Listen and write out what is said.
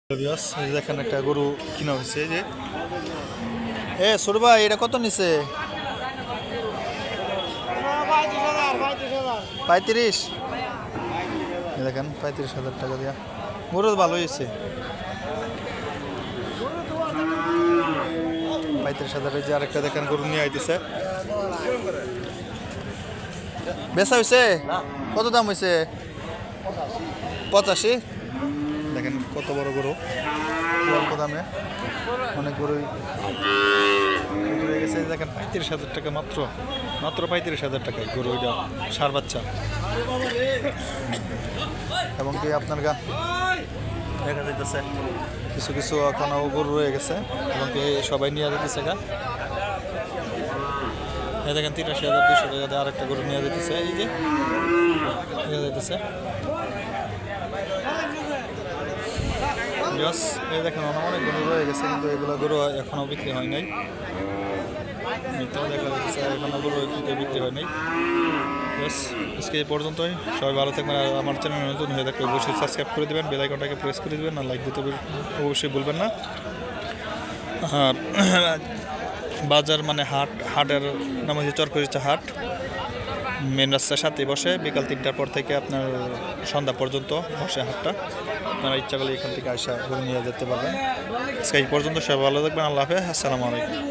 দেখেন একটা গরু কিনা হয়েছে যে সুরবা এটা কত নিছে 35 দেখেন 35,000 টাকা দিয়া গরু ভালো হয়েছে 35,000 যে আরেকটা দেখেন গরু নিয়ে আইতেছে বেচা হয়েছে কত দাম হয়েছে 85 দেখেন কত বড় গরু অল্প দামে অনেক গরুই গেছে দেখেন 35,000 টাকা মাত্র 35,000 টাকায় গরু ওইটা সার বাচ্চা এবং কি আপনার গা দেখা যাইতেছে কিছু কিছু এখনও গরু রয়ে গেছে এবং কি সবাই নিয়ে যেতেছে গা দেখেন 83,200 টাকা দিয়ে আরেকটা গরু নিয়ে যেতেছে এই যে নিয়ে যেতেছে এই দেখেন অনেক গরু রয়ে গেছে কিন্তু এগুলো গরু এখনও বিক্রি হয় নাই দেখা যাচ্ছে এখনও গরু বিক্রি হয় নাই আজকে এই পর্যন্তই সবাই ভালো থাকবেন আর আমার চ্যানেল নতুন হয়ে থাকলে অবশ্যই সাবস্ক্রাইব করে দেবেন বেল আইকনটাকে প্রেস করে দেবেন আর লাইক দিতে অবশ্যই ভুলবেন না আর বাজার মানে হাটের নাম হচ্ছে চরকরিচা হাট মেন রাস্তার সাথে বসে বিকাল 3টার পর থেকে আপনার সন্ধ্যা পর্যন্ত বসে হাটটা আপনারা ইচ্ছা করলে এখান থেকে আসা ঘুরে নিয়ে যেতে পারবেন আজকে এই পর্যন্ত সবাই ভালো থাকবেন আল্লাহ হাফেজ আসসালামু আলাইকুম।